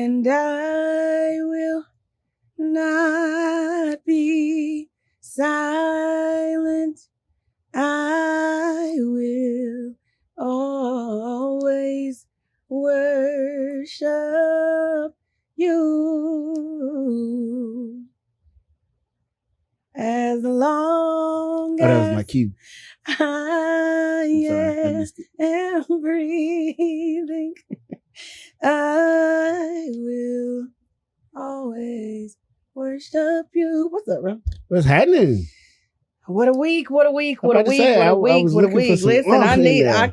And I will not be silent. I will always worship you. As long that was my cue. I am breathing, I will always worship you. What's up, bro? What's happening? What a week, what a week, what a I'm about to week, say, what I a week, was what a looking for week. some Listen, oomph I in need, there.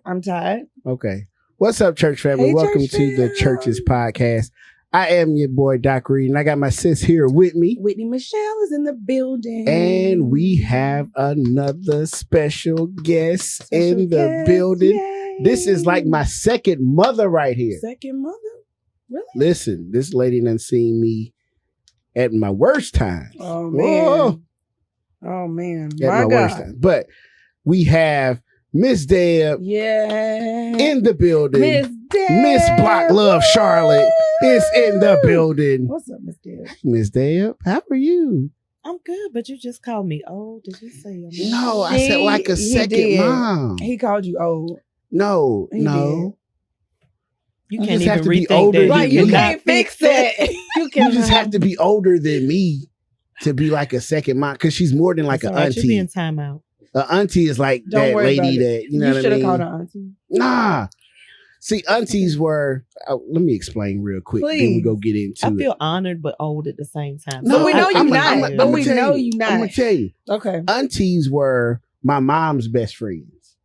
I'm tired. Okay. What's up, church family? Hey, Welcome church to the fam. Church's Podcast. I am your boy, Doc Reed, and I got my sis here with me. Whitney Michelle is in the building. And we have another special guest in the building. Yay. This is like my second mother right here. Second mother? Really? Listen, this lady done seen me at my worst times. Oh, man. Whoa. Oh, man. At my worst times. But we have Ms Deb in the building. Ms Deb. Miss Block Love Charlotte is in the building. What's up, Ms Deb? Ms Deb, how are you? I'm good, but you just called me old. Did you say I'm old? No, I said like a second mom. He called you old. No. You You can't just have even to be rethink older that. than Right, me. you You can't fix that. You just have to be older than me to be like a second mom, because she's more than like It's an all right, you be auntie. in timeout. An auntie is like Don't that worry lady about that, you know what I should have mean? called her auntie. Nah. See, aunties were, let me explain real quick. Then we Please. go get into I it. feel honored but old at the same time. No, we know I'm you gonna- not. I'm But gonna we tell know you. you not. I'm going to tell you. Okay. Aunties were my mom's best friends.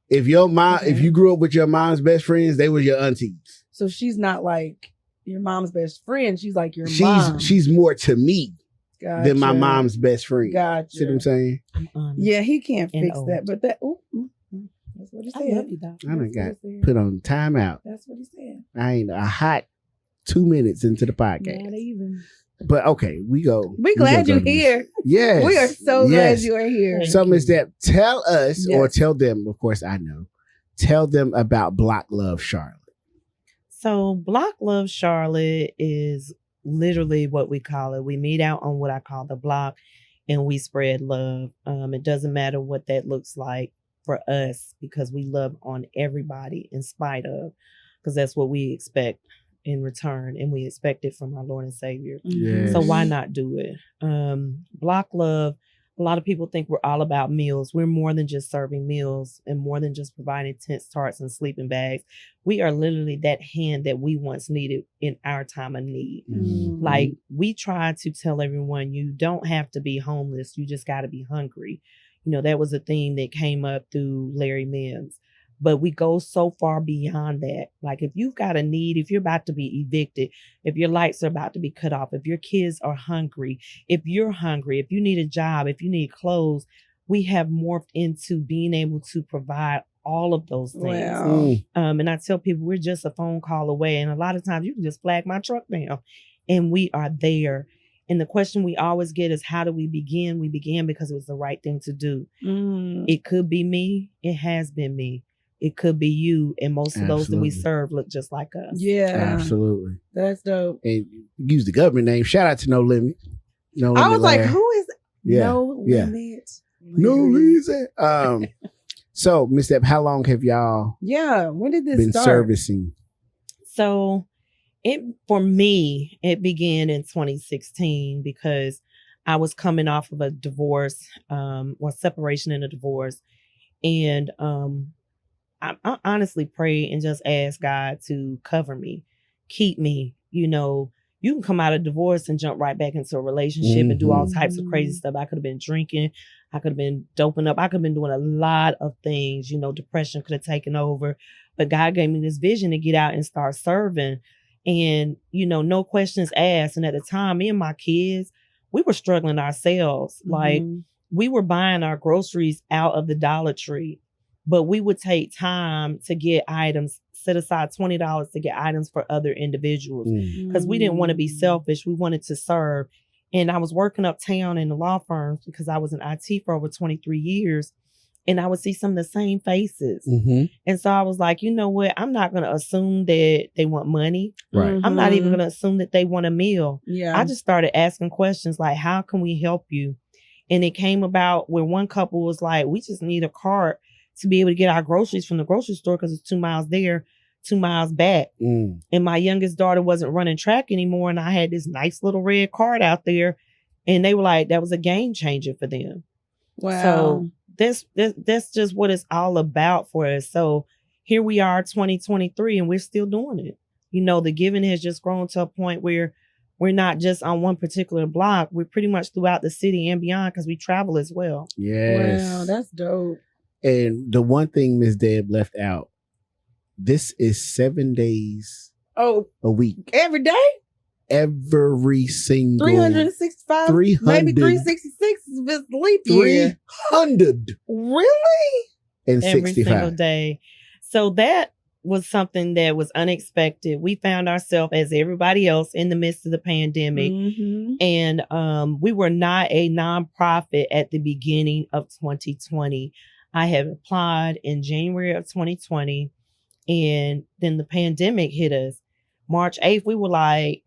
If your mom, Okay. if you grew up with your mom's best friends, they were your aunties. So she's not like your mom's best friend. She's like your mom. She's more to me than my Gotcha. mom's best friend. Gotcha. See what I'm saying? I'm honored. Yeah, he can't And fix old. that. But that, that's what he I said. love you, Doc. I done That's got what he said. put on timeout. That's what he said. I ain't a hot 2 minutes into the podcast. Not even. But okay, we go. We glad go you're to this. here. Yes. We are so glad you are here. Thank So, you. Ms. Deb, tell us or Yes. tell them, of course I know, tell them about Block Love Charlotte. So Block Love Charlotte is literally what we call it. We meet out on what I call the block and we spread love. It doesn't matter what that looks like for us because we love on everybody in spite of, because that's what we expect in return and we expect it from our Lord and Savior. Yes. So why not do it? Block Love, a lot of people think we're all about meals. We're more than just serving meals and more than just providing tents, tarts, and sleeping bags. We are literally that hand that we once needed in our time of need. Mm-hmm. Like we try to tell everyone you don't have to be homeless. You just got to be hungry. You know, that was a theme that came up through Larry Mims. But we go so far beyond that. Like if you've got a need, if you're about to be evicted, if your lights are about to be cut off, if your kids are hungry, if you're hungry, if you need a job, if you need clothes, we have morphed into being able to provide all of those things. Wow. Mm. And I tell people we're just a phone call away. And a lot of times you can just flag my truck down and we are there. And the question we always get is, how do we begin? We began because it was the right thing to do. Mm. It could be me. It has been me. It could be you. And most of those that we Absolutely. serve look just like us. Yeah. Absolutely. That's dope. And use the government name. Shout out to No Limit. No I Limit was like, Larry. who is Yeah. No Yeah. Limit? No Limit. So, Ms. Deb, how long have y'all Yeah. When did this been start? servicing? So for me, it began in 2016 because I was coming off of a divorce, separation and a divorce. And I honestly pray and just ask God to cover me, keep me. You know, you can come out of divorce and jump right back into a relationship and do all types of crazy stuff. I could have been drinking. I could have been doping up. I could have been doing a lot of things. You know, depression could have taken over. But God gave me this vision to get out and start serving. And, you know, no questions asked. And at the time, me and my kids, we were struggling ourselves. Like we were buying our groceries out of the Dollar Tree, but we would take time to get items, set aside $20 to get items for other individuals because we didn't want to be selfish. We wanted to serve. And I was working uptown in the law firms because I was in IT for over 23 years. and I would see some of the same faces. Mm-hmm. And so I was like, you know what? I'm not going to assume that they want money. Right. I'm not even going to assume that they want a meal. Yeah. I just started asking questions like, how can we help you? And it came about where one couple was like, we just need a cart to be able to get our groceries from the grocery store because it's 2 miles there, 2 miles back. Mm. And my youngest daughter wasn't running track anymore. And I had this nice little red cart out there. And they were like, that was a game changer for them. Wow. So that's just what it's all about for us. So here we are, 2023, and we're still doing it. You know, the giving has just grown to a point where we're not just on one particular block. We're pretty much throughout the city and beyond because we travel as well. Yes. Wow, that's dope. And the one thing Ms. Deb left out, this is 7 days a week. Every day? Every single 365, 300, maybe 366 if it's leap year. 300. Really? And every 65. single day. So that was something that was unexpected. We found ourselves as everybody else in the midst of the pandemic. Mm-hmm. And we were not a nonprofit at the beginning of 2020. I had applied in January of 2020, and then the pandemic hit us. March 8th, we were like,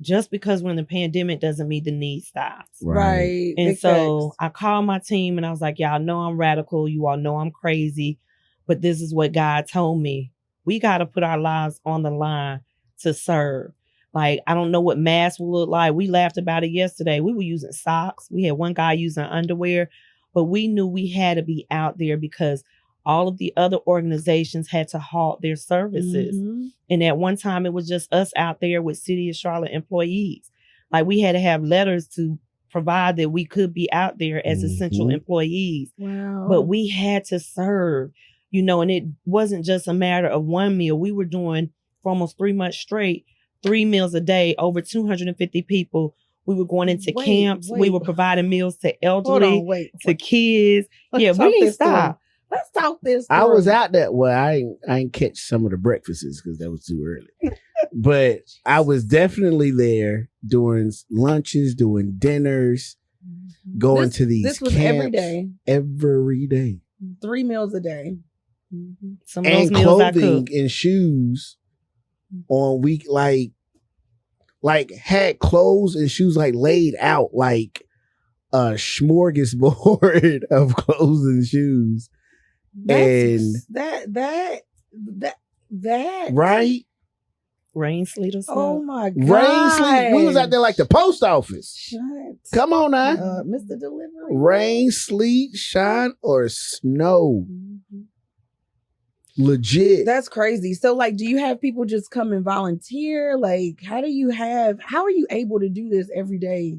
just because we're in the pandemic doesn't mean the need stops. Right. And so I called my team and I was like, y'all know I'm radical. You all know I'm crazy. But this is what God told me. We got to put our lives on the line to serve. Like, I don't know what masks will look like. We laughed about it yesterday. We were using socks. We had one guy using underwear. But we knew we had to be out there because all of the other organizations had to halt their services. Mm-hmm. And at one time, it was just us out there with City of Charlotte employees. Like, we had to have letters to provide that we could be out there as essential employees. Wow. But we had to serve, you know, and it wasn't just a matter of one meal. We were doing for almost 3 months straight, 3 meals a day, over 250 people. We were going into camps. We were providing meals to elderly, to kids. We didn't stop. Let's talk this through. I was out there. Well, I ain't catch some of the breakfasts because that was too early. But I was definitely there doing lunches, doing dinners, going to these This was camps every day. Every day. 3 meals a day. Mm-hmm. Some of those and meals clothing and shoes on week like had clothes and shoes like laid out like a smorgasbord of clothes and shoes. And that right? Rain, sleet, or snow. Oh my God. Rain, sleet. We was out there like the post office. Shut. Come on now. Mr. Delivery. Rain, sleet, shine, or snow. Mm-hmm. Legit. That's crazy. So like, do you have people just come and volunteer? Like, how are you able to do this every day?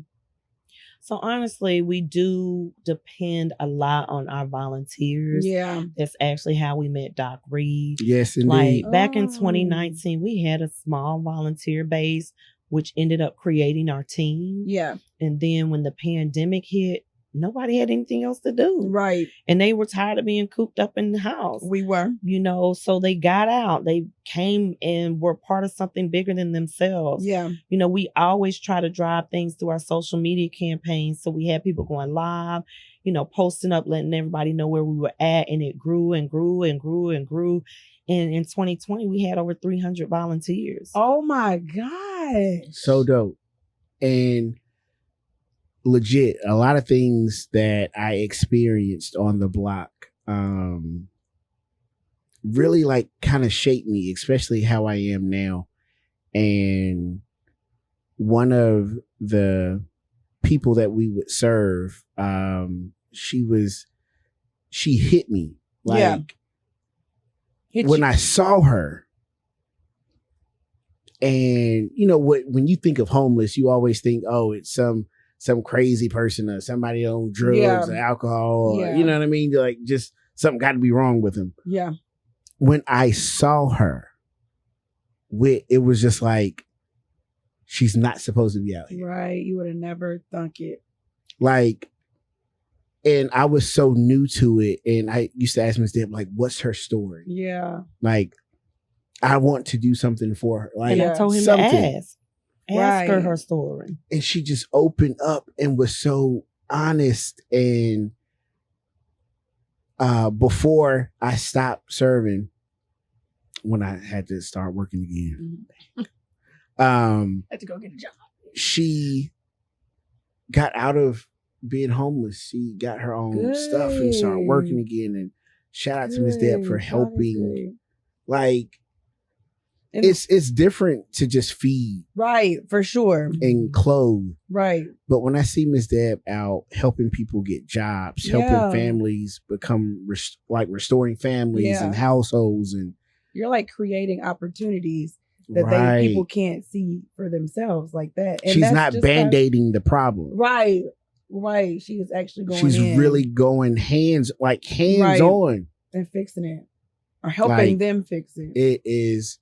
So honestly, we do depend a lot on our volunteers. Yeah. That's actually how we met Doc Reed. Yes, indeed. Like back in 2019, we had a small volunteer base, which ended up creating our team. Yeah. And then when the pandemic hit, nobody had anything else to do. Right. And they were tired of being cooped up in the house. We were. You know, so they got out. They came and were part of something bigger than themselves. Yeah. You know, we always try to drive things through our social media campaigns. So we had people going live, you know, posting up, letting everybody know where we were at. And it grew and grew and grew and grew. And in 2020, we had over 300 volunteers. Oh my God. So dope. And legit, a lot of things that I experienced on the block really like kind of shaped me, especially how I am now. And one of the people that we would serve, she hit me. Like when I saw her, and you know what, when you think of homeless, you always think, oh, it's some crazy person or somebody on drugs or alcohol, or, you know what I mean? Like just something got to be wrong with him. Yeah. When I saw her, it was just like, she's not supposed to be out here. Right. You would have never thunk it. Like, and I was so new to it. And I used to ask Ms Deb, like, what's her story? Yeah. Like, I want to do something for her. Like, and I told him to ask her story. And she just opened up and was so honest. And before I stopped serving, when I had to start working again, Had to go get a job. She got out of being homeless. She got her own stuff and started working again. And shout out to Ms Deb for helping. Like, it's different to just feed, right? For sure, and clothe, right? But when I see Ms Deb out helping people get jobs, helping families become restoring families and households, and you're like creating opportunities that people can't see for themselves, like that. And she's not band-aiding the problem, right? She is actually going. She's really going hands on and fixing it, or helping them fix it. It is.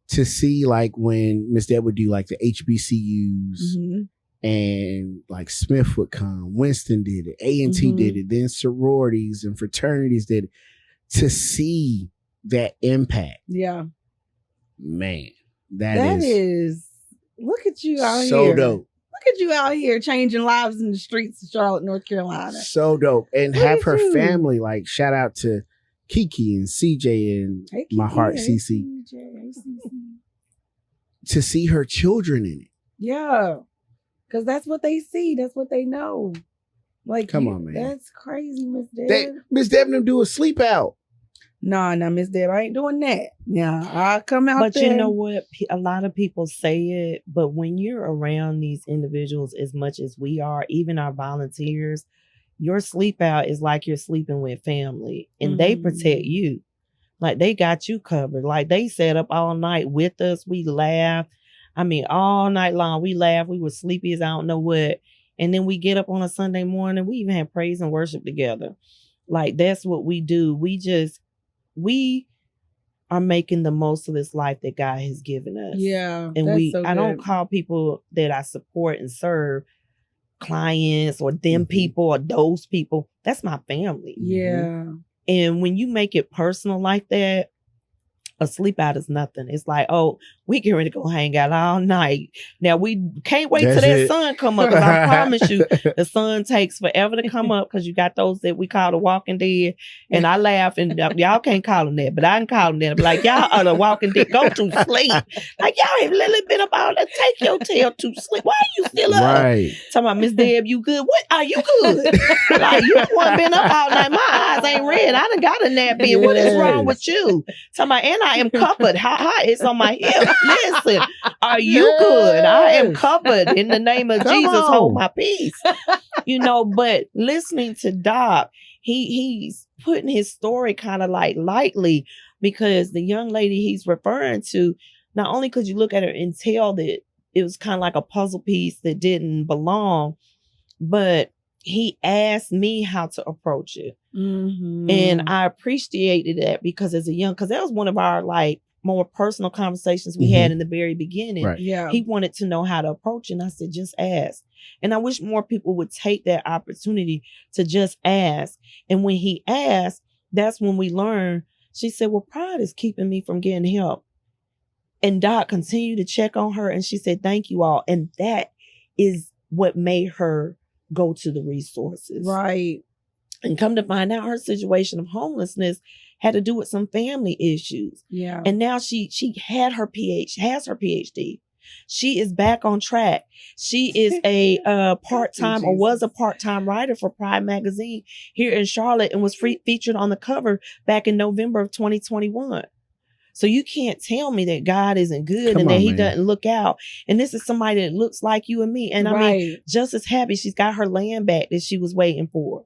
To see, like, when Ms Deb would do like the HBCUs, and like Smith would come, Winston did it, A&T did it, then sororities and fraternities did it. To see that impact, man, that is look at you out here, so dope. Look at you out here changing lives in the streets of Charlotte, North Carolina. So dope, and have her family. Like, shout out to Kiki and CJ and my heart, CC. To see her children in it. Yeah. Because that's what they see. That's what they know. Like, come on, man. That's crazy, Ms Deb. Ms Deb and them do a sleep out. Nah, Ms Deb, I ain't doing that. Yeah, I'll come out but there. You know what? A lot of people say it, but when you're around these individuals as much as we are, even our volunteers, your sleep out is like you're sleeping with family, and they protect you. Like, they got you covered. Like, they sat up all night with us. We laughed. I mean, all night long. We laughed. We were sleepy as I don't know what. And then we get up on a Sunday morning. We even had praise and worship together. Like, that's what we do. We are making the most of this life that God has given us. Yeah. And I don't call people that I support and serve clients or them people or those people. That's my family. Yeah. And when you make it personal like that, a sleep out is nothing. It's like, oh, we get ready to go hang out all night. Now, we can't wait till that sun come up, because I promise you, the sun takes forever to come up, because you got those that we call the walking dead. And I laugh, and y'all can't call them that, but I can call them that. But like, y'all are the walking dead. Go to sleep. Like, y'all ain't literally been about to take your tail to sleep. Why are you still up? Right. Talking about, Ms Deb, you good? What? Are you good? Like, you ain't been up all night. My eyes ain't red. I done got a nap in. What is wrong with you? Talking about, and I am covered. It's on my hip. Listen, are you good? I am covered in the name of Jesus. Hold my peace. But listening to Doc, he's putting his story kind of like lightly, because the young lady he's referring to, not only could you look at her and tell that it was kind of like a puzzle piece that didn't belong, but he asked me how to approach it. And I appreciated that, because because that was one of our like more personal conversations we had in the very beginning. Right. Yeah. He wanted to know how to approach it. And I said, just ask. And I wish more people would take that opportunity to just ask. And when he asked, that's when we learned. She said, well, pride is keeping me from getting help. And Doc continued to check on her. And she said, thank you all. And that is what made her go to the resources. Right. And come to find out, her situation of homelessness had to do with some family issues. Yeah. And now she has her PhD. She is back on track. She is a part-time or was a part-time writer for Pride magazine here in Charlotte, and was featured on the cover back in November of 2021. So you can't tell me that God isn't good and that he doesn't look out. And this is somebody that looks like you and me. And I mean, just as happy she's got her land back that she was waiting for.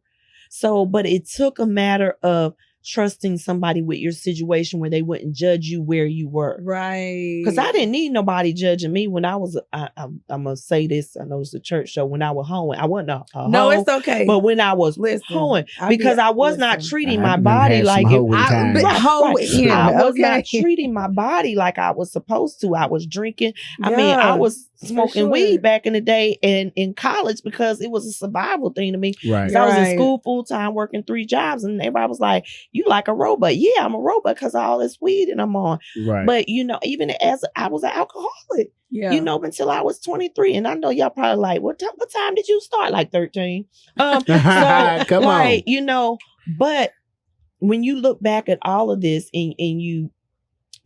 So, but it took a matter of trusting somebody with your situation where they wouldn't judge you where you were. Right. Because I didn't need nobody judging me when I was, I'm going to say this, I know it's a church show, when I was hoeing. I wasn't a hoe. No, it's okay. But when I was hoeing, because I was not treating my body like I was not treating my body like I was supposed to. I was drinking. I mean, I was smoking weed back in the day and in college, because it was a survival thing to me. Right. So I was in school full time, working 3 jobs, and everybody was like, you like a robot. Yeah, I'm a robot because of all this weed and I'm on. Right. But, even as I was an alcoholic, until I was 23. And I know y'all probably like, what time did you start? Like 13. Come on. But when you look back at all of this and you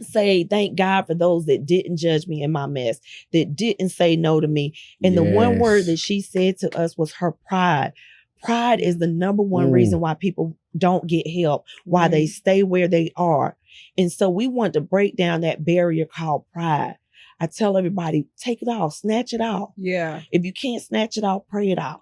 say, thank God for those that didn't judge me in my mess, that didn't say no to me. And the one word that she said to us was her pride. Pride is the number one reason why people don't get help, why they stay where they are. And so we want to break down that barrier called pride. I tell everybody, take it off, snatch it off. Yeah. If you can't snatch it off, pray it out.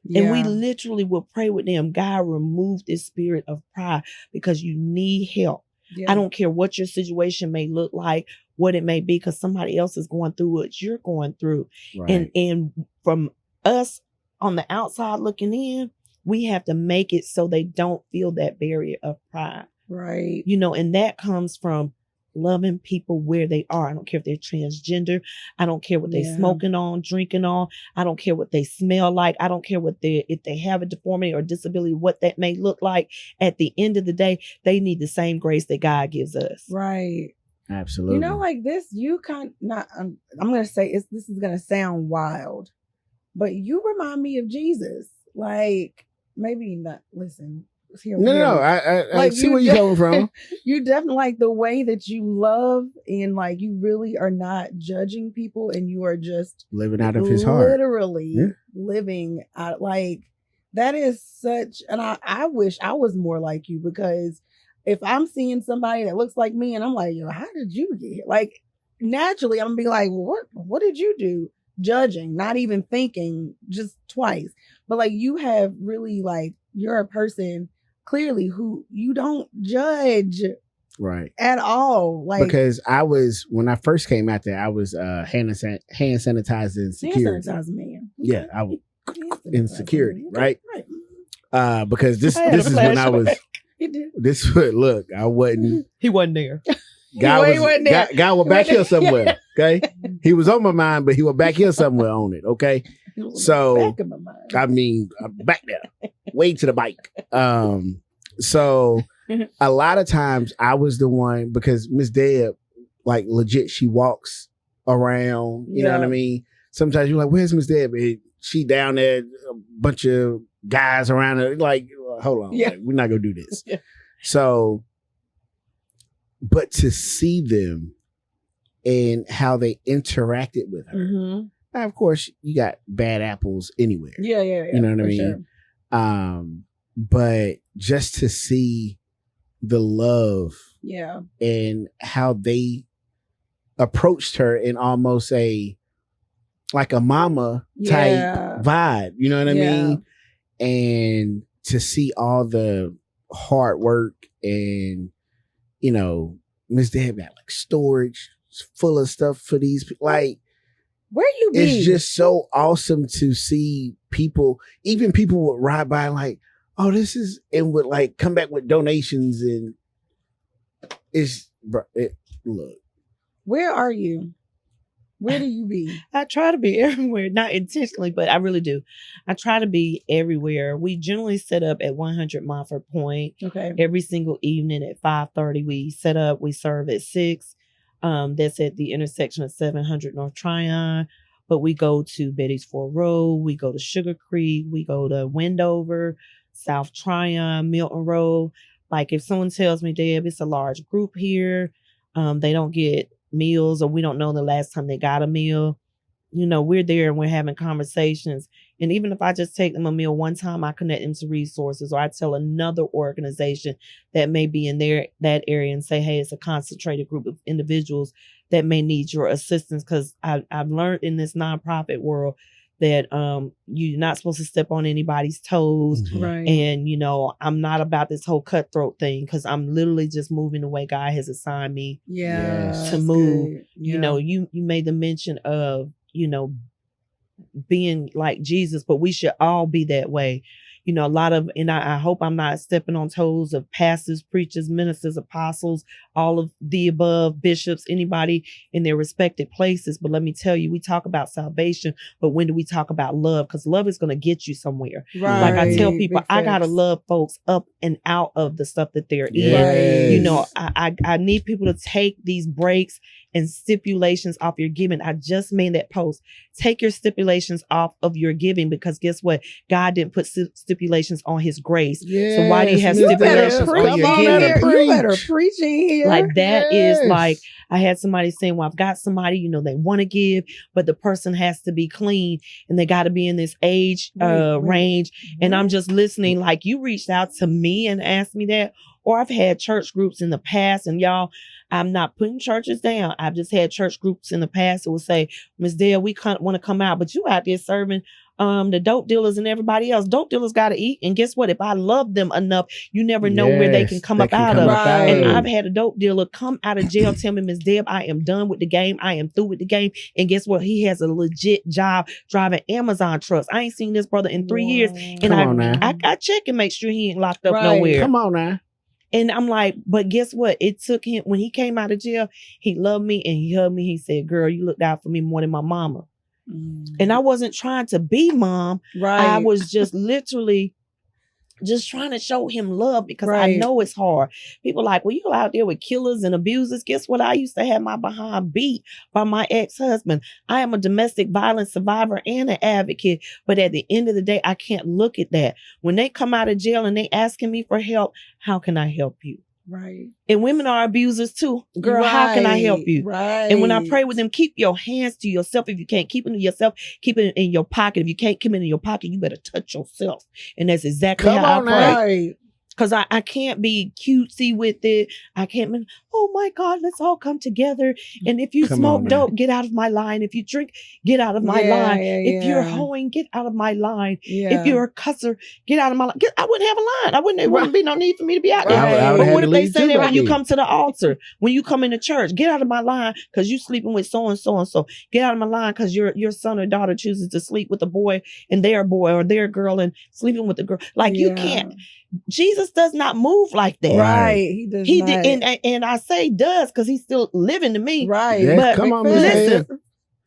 Yeah. And we literally will pray with them. God, remove this spirit of pride because you need help. Yeah. I don't care what your situation may look like, what it may be, because somebody else is going through what you're going through. Right. And from us on the outside looking in, we have to make it so they don't feel that barrier of pride. Right. You know, and that comes from loving people where they are. I don't care if they're transgender. I don't care what they're smoking on, drinking on. I don't care what they smell like. I don't care if they have a deformity or disability, what that may look like. At the end of the day, they need the same grace that God gives us. Right. Absolutely. You know, like this, you not. I'm going to say this is going to sound wild, but you remind me of Jesus. Like maybe not. Listen. No, I see where you're coming from. You definitely like the way that you love and like you really are not judging people and you are just living out of his heart. Literally living out like that is such. And I wish I was more like you, because if I'm seeing somebody that looks like me and I'm like, yo, how did you get here? Like naturally I'm gonna be like, well, what did you do? Judging, not even thinking, just twice. But like you have really like you're a person clearly who you don't judge right at all. Like because when I first came out there, I was hand sanitizing security. Hand sanitizer man. Yeah, I was in security, right? Because this is when I was look, I wasn't he wasn't there. God was back here somewhere. Okay. He was on my mind, but he was back here somewhere on it. Okay. So I mean, I'm back there, way to the bike. So a lot of times I was the one, because Ms Deb, like legit, she walks around. You know what I mean? Sometimes you're like, "Where's Ms Deb?" She down there, a bunch of guys around her. Like, hold on, like, we're not gonna do this. So, but to see them and how they interacted with her. Mm-hmm. Now, of course, you got bad apples anywhere. Yeah. You know what I mean? Sure. But just to see the love, and how they approached her in almost a mama type vibe. You know what I mean? And to see all the hard work and, you know, Ms Deb got like storage full of stuff for these people. Like, where you be? It's just so awesome to see people, even people would ride by like, oh, this is, and would like come back with donations, and look. Where are you? Where do you be? I try to be everywhere, not intentionally, but I really do. I try to be everywhere. We generally set up at 100 Montfort Point. Okay. Every single evening at 5:30, we set up. We serve at 6. That's at the intersection of 700 North Tryon. But we go to Betty's Ford Road. We go to Sugar Creek. We go to Wendover, South Tryon, Milton Road. Like if someone tells me, Deb, it's a large group here, they don't get meals, or we don't know the last time they got a meal, you know, we're there and we're having conversations. And even if I just take them a meal one time, I connect them to resources, or I tell another organization that may be in that area and say, hey, it's a concentrated group of individuals that may need your assistance. Because I've learned in this nonprofit world that you're not supposed to step on anybody's toes. Mm-hmm. Right. And, you know, I'm not about this whole cutthroat thing, because I'm literally just moving the way God has assigned me to move. You know, you made the mention of, you know, being like Jesus, but we should all be that way. You know, a lot of, and I hope I'm not stepping on toes of pastors, preachers, ministers, apostles, all of the above, bishops, anybody in their respective places. But let me tell you, we talk about salvation, but when do we talk about love? Because love is going to get you somewhere. Right. Like I tell people, I got to love folks up and out of the stuff that they're in. Yes. You know, I need people to take these breaks and stipulations off your giving. I just made that post. take your stipulations off of your giving, because guess what? God didn't put stipulations on his grace. So why do you have stipulations on your giving? You better preach in here. Like that is like, I had somebody saying, well, I've got somebody, you know, they want to give, but the person has to be clean and they got to be in this age range. And I'm just listening, like you reached out to me and asked me that, or I've had church groups in the past, and y'all, I'm not putting churches down. I've just had church groups in the past that will say, Ms Deb, we want to come out, but you out there serving the dope dealers and everybody else. Dope dealers got to eat. And guess what? If I love them enough, you never know where they can come up out of. And I've had a dope dealer come out of jail, tell me, Ms Deb, I am done with the game. I am through with the game. And guess what? He has a legit job driving Amazon trucks. I ain't seen this brother in 3 years. And I check and make sure he ain't locked up nowhere. Come on now. And I'm like, but guess what? It took him, when he came out of jail, he loved me and he hugged me. He said, girl, you looked out for me more than my mama. And I wasn't trying to be mom. I was just literally just trying to show him love, because I know it's hard. People like, well, you go out there with killers and abusers. Guess what? I used to have my behind beat by my ex-husband. I am a domestic violence survivor and an advocate. But at the end of the day, I can't look at that. When they come out of jail and they asking me for help, how can I help you? And women are abusers too. Girl, how can I help you? And when I pray with them, keep your hands to yourself. If you can't keep it to yourself, keep it in your pocket. If you can't keep it in your pocket, you better touch yourself. And that's exactly how I pray. Because I can't be cutesy with it. I can't be, oh my God, let's all come together. And if you smoke dope, get out of my line. If you drink, get out of my line. If you're hoeing, get out of my line. If you're a cusser, get out of my line. I wouldn't have a line. There wouldn't be no need for me to be out there. But what if they say that when you come to the altar, when you come into church, get out of my line because you sleeping with so and so and so. Get out of my line because your son or daughter chooses to sleep with a boy and their boy or their girl and sleeping with the girl. Like you can't. Jesus does not move like that. He does not. Did, and I say does because he's still living to me. Yes, but come on, listen,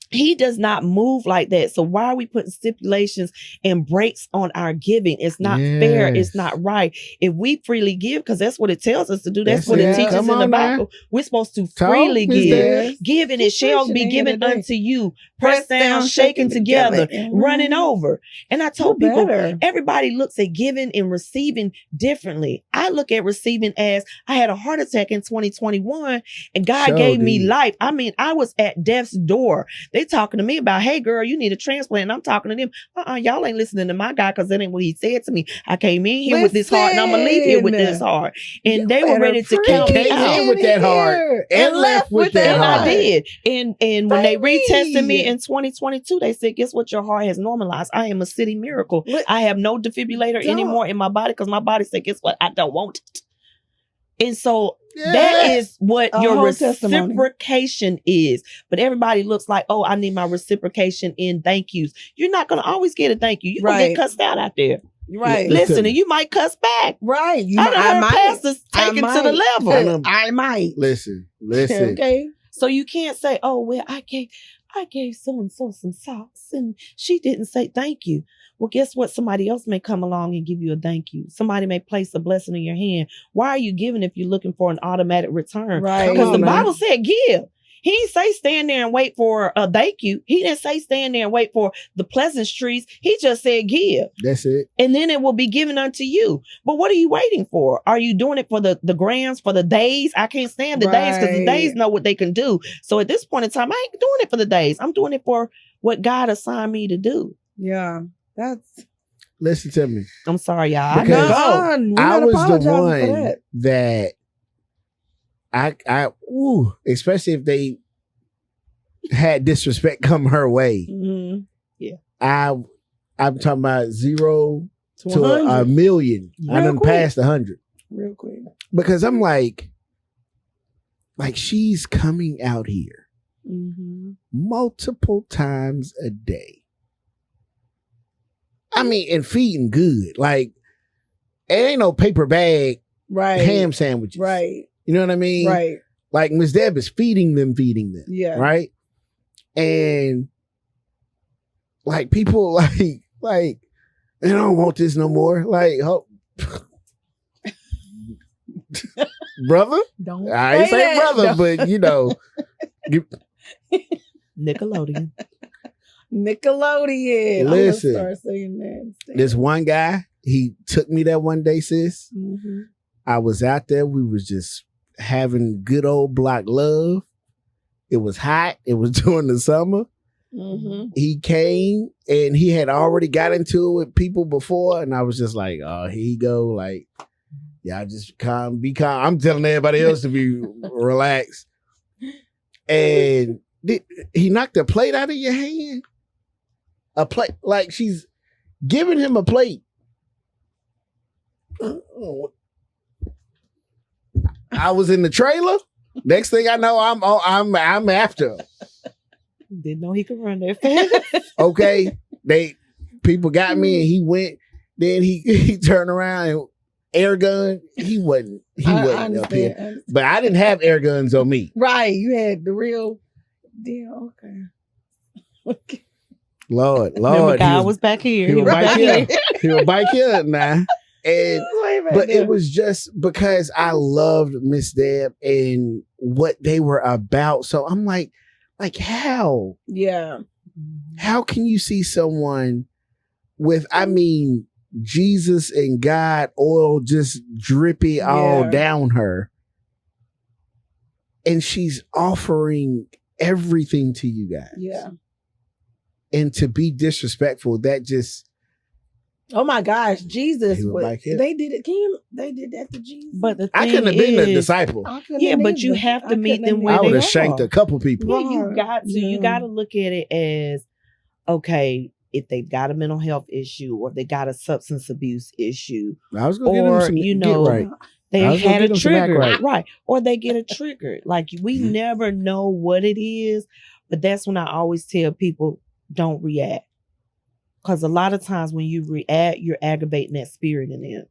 he does not move like that. So why are we putting stipulations and breaks on our giving? It's not fair. It's not right. If we freely give, because that's what it tells us to do. That's what it teaches in the Bible. We're supposed to freely give. Give and it shall be given unto you. Pressed down, shaken together, running over. And I told people, everybody looks at giving and receiving differently. I look at receiving as I had a heart attack in 2021 and God gave me life. I mean, I was at death's door. They talking to me about, hey girl, you need a transplant. And I'm talking to them. Y'all ain't listening to my guy because that ain't what he said to me. I came in here with this heart and I'm going to leave here with this heart. And they were ready to count me out. With that heart and left with that heart. And I did. And when they retested me in 2022, they said, guess what? Your heart has normalized. I am a city miracle. I have no defibrillator anymore in my body because my body said, guess what? I don't want it. And so that is what your reciprocation is. But everybody looks like, oh, I need my reciprocation in thank yous. You're not going to always get a thank you. You're going to get cussed out there. Listen, and you might cuss back. I heard pastors take it to the level. I might. Listen. Okay. So you can't say, oh, well, I gave so-and-so some socks and she didn't say thank you. Well, guess what? Somebody else may come along and give you a thank you. Somebody may place a blessing in your hand. Why are you giving if you're looking for an automatic return? Because the Bible said give. He didn't say stand there and wait for a thank you. He didn't say stand there and wait for the pleasantries. He just said give. That's it. And then it will be given unto you. But what are you waiting for? Are you doing it for the grams, for the days? I can't stand the days because the days know what they can do. So at this point in time, I ain't doing it for the days. I'm doing it for what God assigned me to do. Yeah. Listen to me. I'm sorry, y'all. Because I was the one that I especially if they had disrespect come her way. Mm-hmm. Yeah. I'm talking about 0 to 1,000,000. I done passed 100. Real quick. Because I'm like she's coming out here multiple times a day. I mean, and feeding good. Like, it ain't no paper bag ham sandwiches. Right. You know what I mean? Right. Like, Ms Deb is feeding them. Yeah. Right? And, like, people, like, they don't want this no more. Like, brother? I ain't say brother, but, you know. Nickelodeon. Nickelodeon. Listen, I'm gonna start saying that. this one guy, he took me that one day, sis. Mm-hmm. I was out there. We was just having good old block love. It was hot. It was during the summer. Mm-hmm. He came and he had already got into it with people before. And I was just like, oh, here you go. Like, y'all just be calm. I'm telling everybody else to be relaxed. And he knocked a plate out of your hand. A plate, like she's giving him a plate. I was in the trailer. Next thing I know, I'm after him. Didn't know he could run that fast. Okay, people got me, and he went. Then he turned around and air gun. He wasn't up here, but I didn't have air guns on me. Right, you had the real deal. Okay. Lord, Remember, God was back here. He was back here. He was back here now. And but it was just because I loved Ms Deb and what they were about. So I'm like how? Yeah. How can you see someone with, I mean, Jesus and God oil just drippy all down her, and she's offering everything to you guys. Yeah. And to be disrespectful, that just, oh my gosh, Jesus! They did it. They did that to Jesus. But the thing I couldn't have been a disciple. Yeah, but you have to meet them where I they are. would have shanked a couple people. Yeah, you got to. You got to look at it as, okay, if they've got a mental health issue or they got a substance abuse issue, I was going to give them some, get right. They had a trigger, right? Or they get a trigger. Like, we never know what it is, but that's when I always tell people, don't react. Because a lot of times when you react, you're aggravating that spirit in them.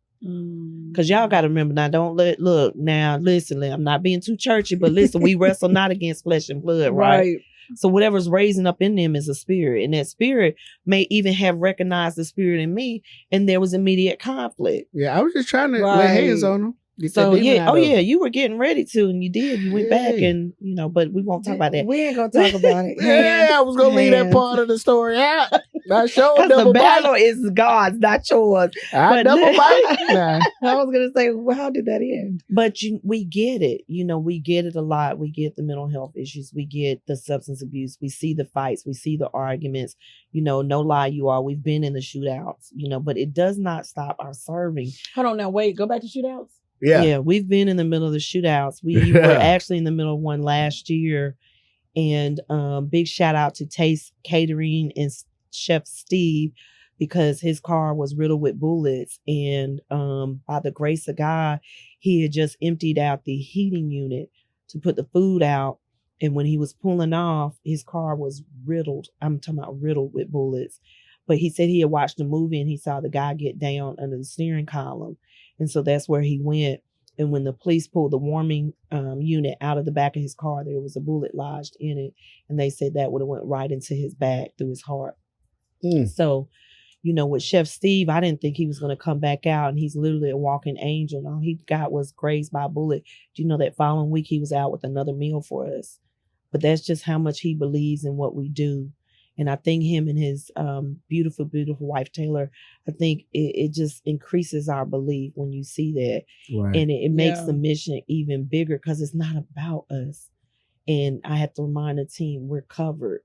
Because y'all got to remember, now listen, I'm not being too churchy, but listen, we wrestle not against flesh and blood, right? So whatever's raising up in them is a spirit. And that spirit may even have recognized the spirit in me, and there was immediate conflict. Yeah, I was just trying to lay hands on them. So you were getting ready to, and you did. You went back, and but we won't talk about that. We ain't gonna talk about it. I was gonna leave that part of the story out. Not sure. The battle is God's, not yours. I double bite. Nah. I was gonna say, well, how did that end? But we get it. We get it a lot. We get the mental health issues. We get the substance abuse. We see the fights. We see the arguments. No lie, you all. We've been in the shootouts. But it does not stop our serving. Hold on now. Wait. Go back to shootouts. Yeah, we've been in the middle of the shootouts. We were actually in the middle of one last year. And big shout out to Taste Catering and Chef Steve, because his car was riddled with bullets. And by the grace of God, he had just emptied out the heating unit to put the food out. And when he was pulling off, his car was riddled. I'm talking about riddled with bullets. But he said he had watched a movie and he saw the guy get down under the steering column. And so that's where he went. And when the police pulled the warming unit out of the back of his car, there was a bullet lodged in it. And they said that would have went right into his back through his heart. So, with Chef Steve, I didn't think he was going to come back out. And he's literally a walking angel. And all he got was grazed by a bullet. Do you know that following week he was out with another meal for us? But that's just how much he believes in what we do. And I think him and his beautiful, beautiful wife, Taylor, I think it just increases our belief when you see that. Right. And it makes the mission even bigger because it's not about us. And I have to remind the team, we're covered.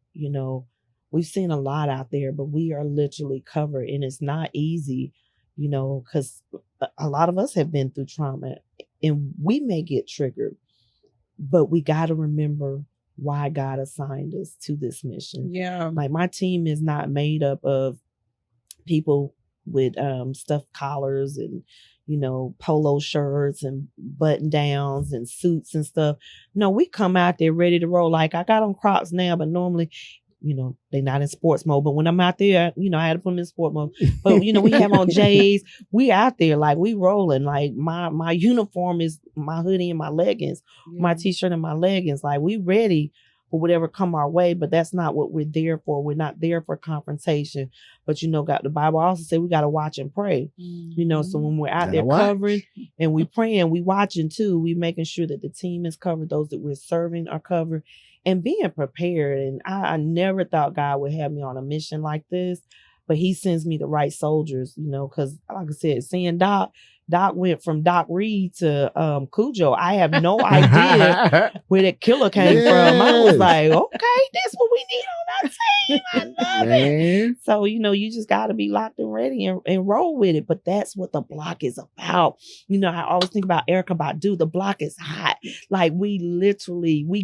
We've seen a lot out there, but we are literally covered. And it's not easy, because a lot of us have been through trauma and we may get triggered. But we got to remember why God assigned us to this mission. Yeah. Like, my team is not made up of people with stuffed collars and, polo shirts and button downs and suits and stuff. No, we come out there ready to roll. Like, I got on Crocs now, but normally, they're not in sports mode. But when I'm out there, I had to put them in sport mode. But, we have on J's. We out there, like, we rolling. Like, my uniform is my hoodie and my leggings, my t-shirt and my leggings. Like, we ready for whatever come our way, but that's not what we're there for. We're not there for confrontation. But, got the Bible also said we got to watch and pray. So when we're out there covering and we praying, we watching too. We making sure that the team is covered. Those that we're serving are covered. and being prepared. And I never thought God would have me on a mission like this, but he sends me the right soldiers, because like I said, seeing Doc went from Doc Reed to Cujo. I have no idea where that killer came from. I was like, okay, that's what we need on our team. I love it. So, you just got to be locked and ready and roll with it. But that's what the block is about. I always think about Erykah Badu. The block is hot. Like we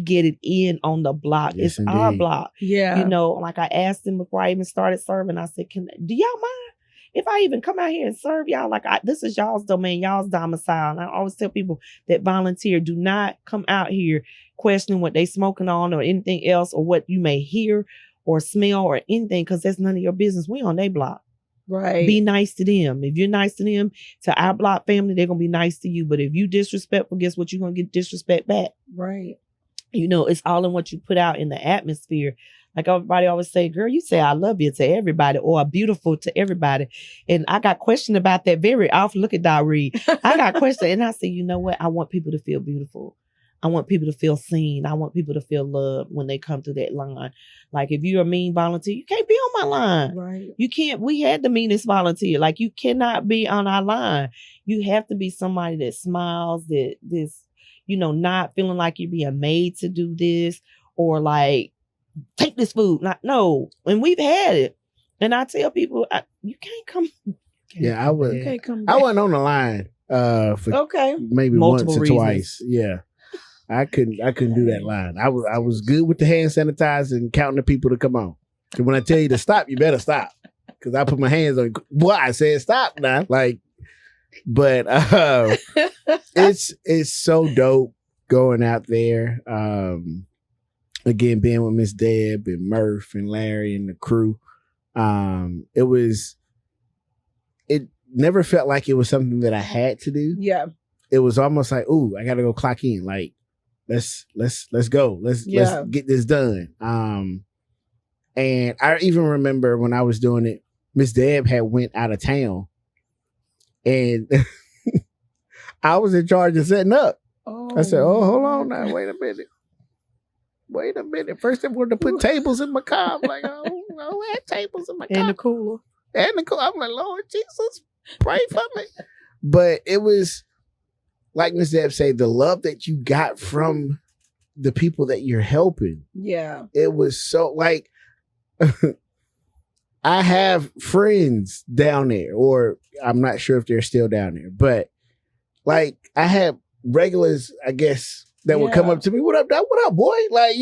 get it in on the block. Yes, it's our indeed. block. Yeah. Like I asked him before I even started serving, I said, do y'all mind if I even come out here and serve y'all? Like this is y'all's domain, y'all's domicile. And I always tell people that volunteer, do not come out here questioning what they smoking on or anything else, or what you may hear or smell or anything, because that's none of your business. We on their block. Right. Be nice to them. If you're nice to them, to our block family, they're going to be nice to you. But if you disrespectful, guess what? You're going to get disrespect back. Right. It's all in what you put out in the atmosphere. Like everybody always say, girl, you say I love you to everybody, or beautiful to everybody. And I got questioned about that very often. Look at Diary. I got questioned, and I said, you know what? I want people to feel beautiful. I want people to feel seen. I want people to feel loved when they come through that line. Like if you're a mean volunteer, you can't be on my line. Right. You can't. We had the meanest volunteer. Like you cannot be on our line. You have to be somebody that smiles, that this, not feeling like you're being made to do this, or like, take this food. No. And we've had it. And I tell people, you can't come. Yeah, I was. You can't come back. I wasn't on the line for maybe Multiple once or reasons. twice. Yeah. I couldn't do that line. I was good with the hand sanitizer and counting the people to come on. So when I tell you to stop, you better stop. Because I put my hands on. Boy, I said stop now. But it's so dope going out there. Again, being with Ms Deb and Murph and Larry and the crew. It never felt like it was something that I had to do. Yeah. It was almost like, ooh, I gotta go clock in. Like, let's go. Let's get this done. And I even remember when I was doing it, Ms Deb had went out of town, and I was in charge of setting up. I said, oh, hold on now, wait a minute. First they wanted to put tables in my car. I'm like, I had tables in my car. And the cooler. I'm like, Lord Jesus, pray for me. But it was, like Ms Deb said, the love that you got from the people that you're helping. Yeah. It was so like, I have friends down there, or I'm not sure if they're still down there, but like I had regulars, I guess, that would come up to me. What up, Doc? What up, boy? Like,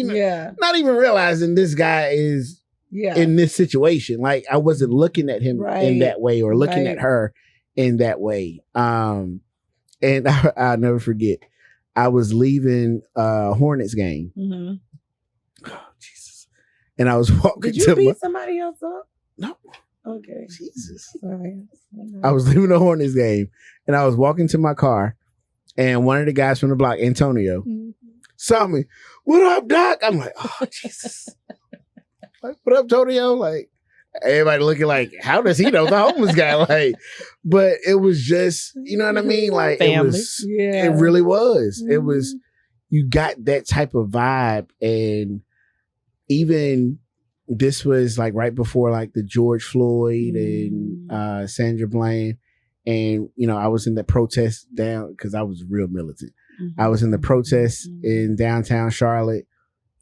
not even realizing this guy is in this situation. Like I wasn't looking at him in that way, or looking at her in that way. And I'll never forget, I was leaving Hornets game. Mm-hmm. Oh, Jesus. And I was walking Did you beat somebody else up? No. Okay. Jesus. Sorry. I was leaving the Hornets game, and I was walking to my car, and one of the guys from the block, Antonio, saw me. What up, Doc? I'm like, oh, Jesus. Like, what up, Antonio? Like, everybody looking like, how does he know the homeless guy? Like, but it was just, you know what I mean? Like, family. It really was. Mm-hmm. It was, you got that type of vibe. And even this was like right before like the George Floyd and Sandra Bland. And, I was in the protest down, because I was real militant. Mm-hmm. I was in the protest in downtown Charlotte,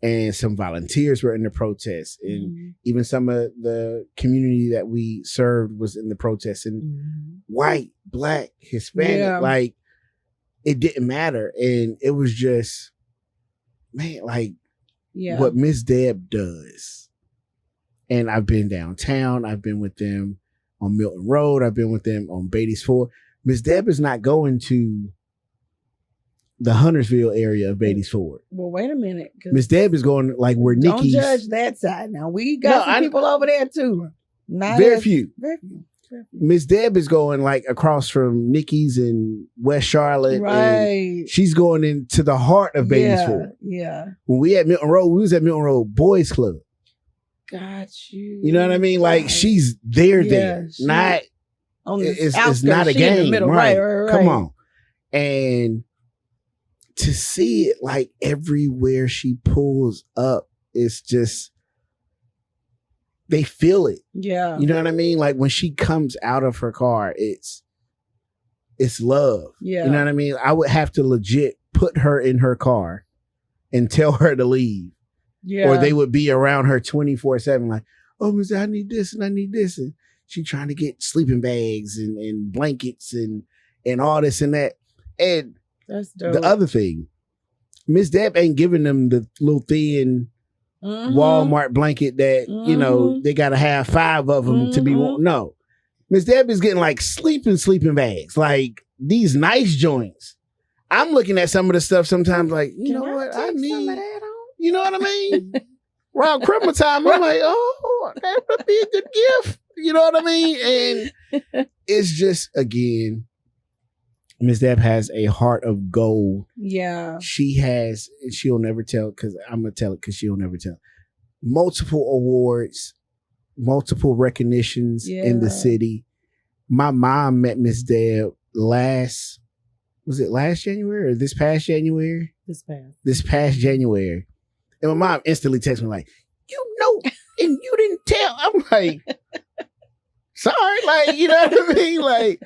and some volunteers were in the protest. And even some of the community that we served was in the protest. And white, black, Hispanic, like it didn't matter. And it was just, man, like what Ms Deb does. And I've been downtown. I've been with them on Milton Road. I've been with them on Beatty's Ford. Ms Deb is not going to the Huntersville area of Beatty's Ford. Well, wait a minute. Ms Deb is going like where Nikki's. Don't judge that side. Now we got some people over there too. Not very few. Very few. Ms Deb is going like across from Nikki's in West Charlotte. Right. And she's going into the heart of Beatty's Ford. Yeah. When we at Milton Road, we was at Milton Road Boys Club. Got you. You know what I mean? Like she's there. Not on it's not a game. Right. Come on. And to see it like everywhere she pulls up, it's just, they feel it. Yeah. You know what I mean? Like when she comes out of her car, it's love. Yeah. You know what I mean? I would have to legit put her in her car and tell her to leave. Yeah. Or they would be around her 24/7 like, oh, Ms. I need this and I need this. And she trying to get sleeping bags and blankets and all this and that. And that's dope. the other thing, Ms. Deb ain't giving them the little thin Walmart blanket that, you know, they got to have 5 of them to be one. No. Ms. Deb is getting like sleeping bags, like these nice joints. I'm looking at some of the stuff sometimes like, you know what? I need some of that on? You know what I mean? Around Christmas time, I'm like, oh, that would be a good gift. You know what I mean? And it's just, again, Ms. Deb has a heart of gold. Yeah. She'll never tell, because I'm going to tell it because she'll never tell. Multiple awards, multiple recognitions in the city. My mom met Ms. Deb last January or this past January? This past January. And my mom instantly texted me like, you know, and you didn't tell. I'm like, sorry, like, you know what I mean? Like,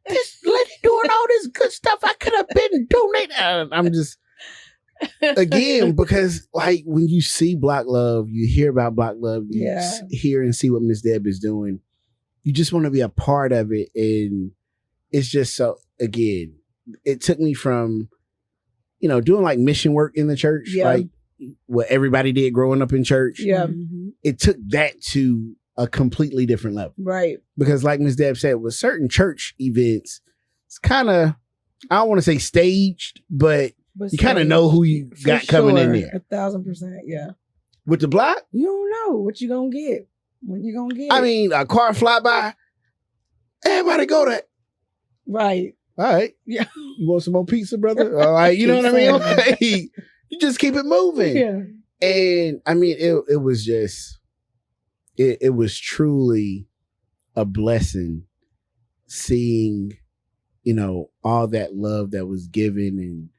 this lady doing all this good stuff. I could have been donating. I'm just, again, because like when you see Black Love, you hear about Black Love, you hear and see what Ms. Deb is doing. You just want to be a part of it. And it's just so, again, it took me from, you know, doing like mission work in the church, like what everybody did growing up in church. Yeah. It took that to a completely different level. Right. Because like Ms. Deb said, with certain church events, it's kind of, I don't want to say staged, but you kind of know who you got coming in there. 1,000%. Yeah. With the block? You don't know what you going to get. When you going to get I mean, a car fly by, everybody go there. Right. All right. Yeah. You want some more pizza, brother? All right. You know what I mean? Like, you just keep it moving. Yeah. And I mean, it was just, it was truly a blessing seeing, you know, all that love that was given. And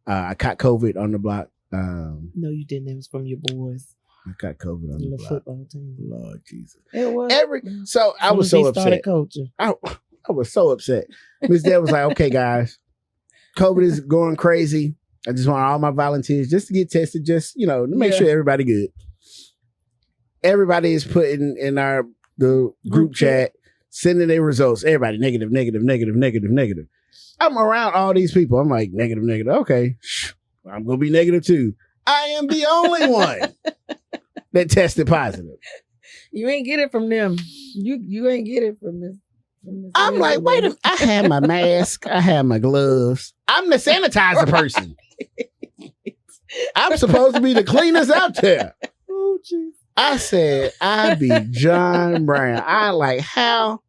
I caught COVID on the block. No, you didn't. It was from your boys. I got COVID on the block. Football team. Lord Jesus. It was. So I was so upset. I was so upset. Ms. Deb was like, okay, guys, COVID is going crazy. I just want all my volunteers just to get tested, just, you know, to make sure everybody good. Everybody is putting in the group chat, sending their results. Everybody negative. I'm around all these people. I'm like, negative. Okay, I'm going to be negative too. I am the only one that tested positive. You ain't get it from them. You ain't get it from this. I'm like, wait a minute. I had my mask. I had my gloves. I'm the sanitizer person. I'm supposed to be the cleanest out there. Oh, geez. I said, I be John Brown. I like, how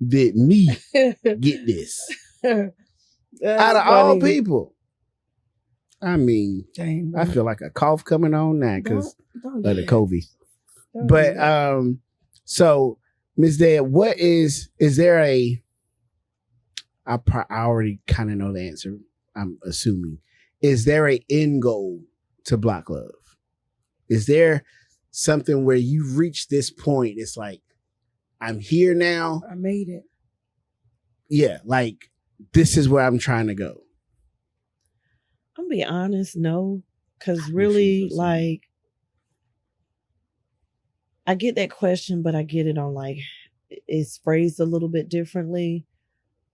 did me get this? Out of all people. I mean, dang, I feel like a cough coming on now because of the COVID. But so Ms. Deb, what is there I already kind of know the answer, I'm assuming. Is there a end goal to Black Love? Is there something where you've reached this point? It's like, I'm here now. I made it. Yeah, like this is where I'm trying to go. I'm gonna be honest, no. Because really, like, I get that question, but I get it on like, it's phrased a little bit differently.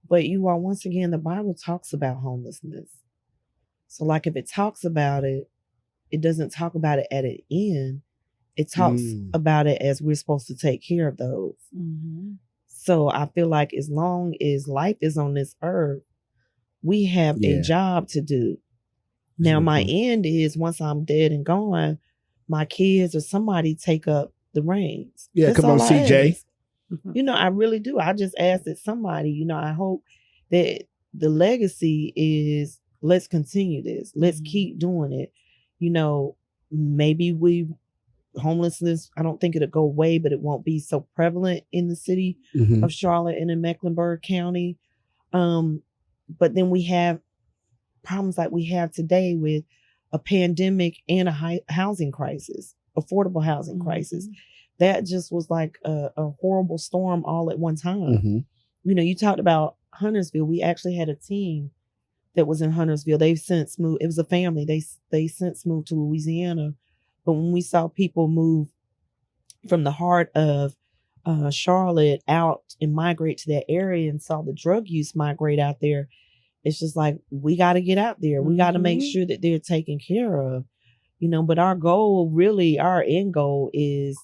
But you are, once again, the Bible talks about homelessness. So like if it talks about it, it doesn't talk about it at an end. It talks about it as we're supposed to take care of those. Mm-hmm. So I feel like as long as life is on this earth, we have a job to do. Now, my end is once I'm dead and gone, my kids or somebody take up the reins. Yeah, That's come on, CJ. You know, I really do. I just ask that somebody, you know, I hope that the legacy is, let's continue this. Let's keep doing it. You know, maybe homelessness, I don't think it'll go away, but it won't be so prevalent in the city of Charlotte and in Mecklenburg County. But then we have problems like we have today with a pandemic and a housing crisis, affordable housing crisis. That just was like a horrible storm all at one time. You know, you talked about Huntersville. We actually had a team that was in Huntersville. They've since moved. It was a family. They since moved to Louisiana. But when we saw people move from the heart of Charlotte out and migrate to that area and saw the drug use migrate out there, it's just like, we got to get out there. We got to make sure that they're taken care of, you know. But our goal, really, our end goal is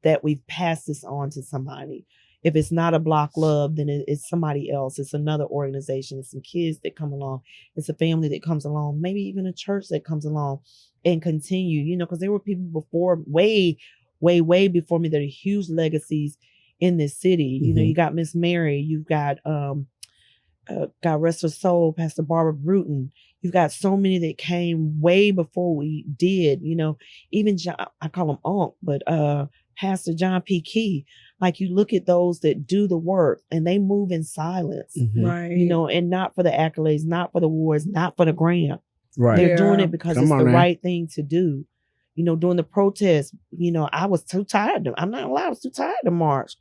that we've passed this on to somebody. If it's not a Block Love, then it's somebody else. It's another organization. It's some kids that come along. It's a family that comes along. Maybe even a church that comes along and continue, you know, because there were people before, way before me, that are huge legacies in this city. You know, you got Miss Mary. You've got, God rest her soul, Pastor Barbara Bruton. You've got so many that came way before we did, you know, even John, I call him Unc, but Pastor John P. Key. Like, you look at those that do the work and they move in silence, right? You know, and not for the accolades, not for the awards, not for the grant. Right. They're doing it because it's the man. right thing to do. You know, during the protest, you know, I was too tired. I'm not allowed. I was too tired to march.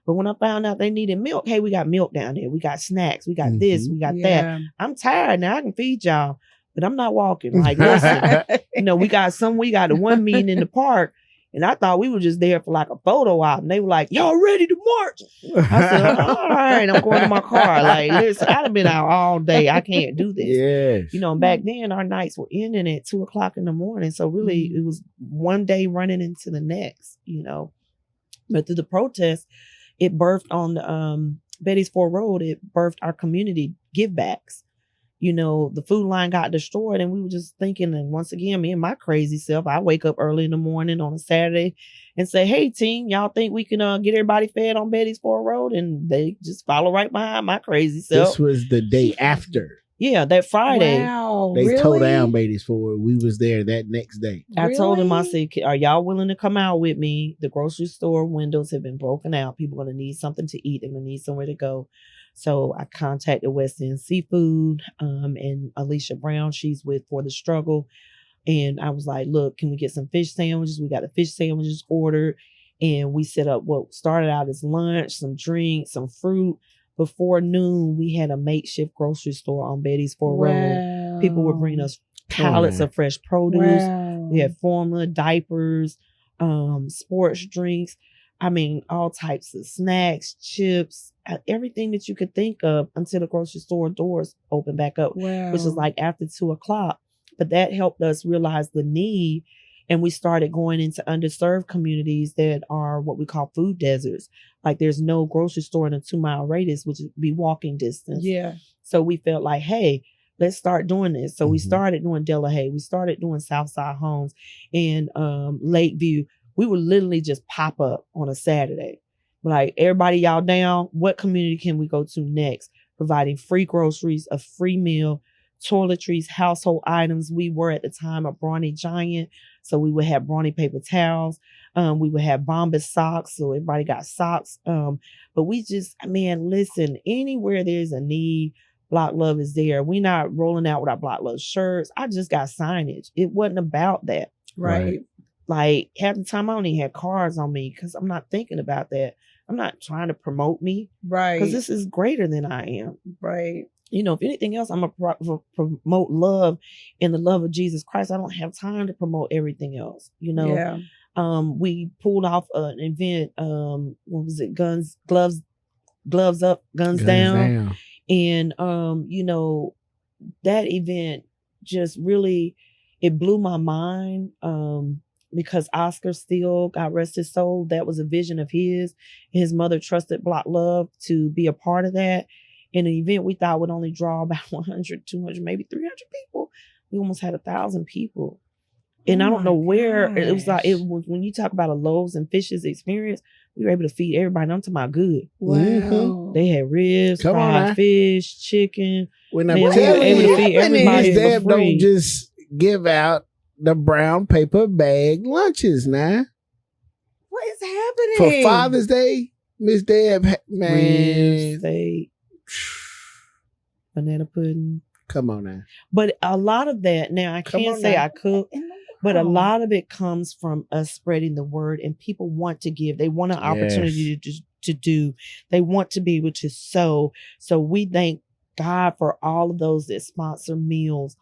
But when I found out they needed milk, hey, we got milk down there. We got snacks. We got this. We got that. I'm tired now. I can feed y'all, but I'm not walking. Like, listen, you know, we got the one meeting in the park. And I thought we were just there for like a photo op. And they were like, y'all ready to march? I said, all right, I'm going to my car. Like, listen, I'd have been out all day. I can't do this. Yes. You know, back then our nights were ending at 2:00 in the morning. So really it was one day running into the next, you know. But through the protest, it birthed on Betty's Ford Road, it birthed our community give backs. You know, the food line got destroyed and we were just thinking, and once again, me and my crazy self, I wake up early in the morning on a Saturday and say, hey team, y'all think we can get everybody fed on Betty's Ford Road? And they just follow right behind my crazy self. This was the day after. Yeah, that Friday. Wow, they really? tore down Betty's Ford. We was there that next day. I told him, I said, are y'all willing to come out with me? The grocery store windows have been broken out. People are going to need something to eat. They're going to need somewhere to go. So I contacted West End Seafood and Alicia Brown. She's with For the Struggle. And I was like, look, can we get some fish sandwiches? We got the fish sandwiches ordered. And we set up what started out as lunch, some drinks, some fruit. Before noon, we had a makeshift grocery store on Betty's Ford Road. People were bringing us pallets of fresh produce. We had formula, diapers, sports drinks. I mean, all types of snacks, chips, everything that you could think of until the grocery store doors opened back up, which is like after 2:00. But that helped us realize the need. And we started going into underserved communities that are what we call food deserts. Like, there's no grocery store in a 2-mile radius, which would be walking distance. Yeah. So we felt like, hey, let's start doing this. So we started doing Delahaye. We started doing Southside Homes and Lakeview. We would literally just pop up on a Saturday. Like, everybody, y'all down? What community can we go to next? Providing free groceries, a free meal, toiletries, household items. We were at the time a Brawny Giant. So we would have Brawny paper towels. We would have Bombas socks. So everybody got socks. But we just, man, listen, anywhere there's a need, Block Love is there. We're not rolling out with our Block Love shirts. I just got signage. It wasn't about that. Right. Like, half the time I only had cards on me because I'm not thinking about that. I'm not trying to promote me. Right. Because this is greater than I am. Right. You know, if anything else, I'm going to promote love and the love of Jesus Christ. I don't have time to promote everything else. You know, we pulled off an event. What was it? Gloves up, guns down. And, you know, that event just really, it blew my mind. Because Oscar Steele, God rest his soul, that was a vision of his. His mother trusted Block Love to be a part of that. In an event we thought would only draw about 100, 200, maybe 300 people. We almost had 1,000 people. And I don't know where it was like, it was when you talk about a loaves and fishes experience, we were able to feed everybody. I'm talking about good. Wow. They had ribs, fried fish, chicken. When I'm able telling to feed everybody Ms Deb for free. don't just give out the brown paper bag lunches now. What is happening? For Father's Day, Ms Deb, man. Ribs, steak, banana pudding. Come on now. But a lot of that, now I Come can't on say now. I cook, In the but a world. lot of it comes from us spreading the word, and people want to give. They want an opportunity to do. They want to be able to sow. So we thank God for all of those that sponsor meals.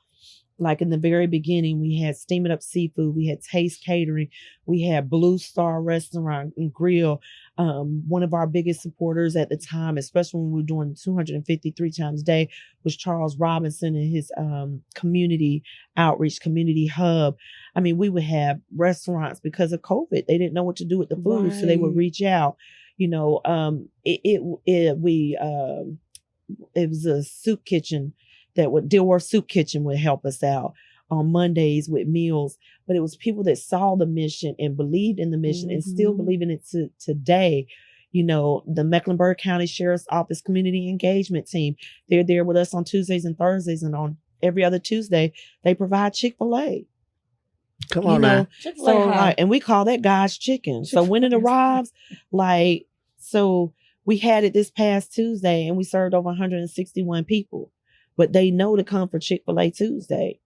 Like in the very beginning, we had Steaming Up Seafood, we had Taste Catering, we had Blue Star Restaurant and Grill. One of our biggest supporters at the time, especially when we were doing 253 times a day, was Charles Robinson and his community outreach, community hub. I mean, we would have restaurants because of COVID. They didn't know what to do with the food, so they would Right. reach out. You know, it was a soup kitchen that would Dilworth Soup Kitchen would help us out on Mondays with meals. But it was people that saw the mission and believed in the mission and still Mhm. believe in it today. You know, the Mecklenburg County Sheriff's Office Community Engagement Team, they're there with us on Tuesdays and Thursdays, and on every other Tuesday, they provide Chick-fil-A. Come You on know, now. Chick-fil-A so high. like, and we call that God's chicken. So when it Chick-fil-A. arrives, like, so we had it this past Tuesday and we served over 161 people, but they know to come for Chick-fil-A Tuesday.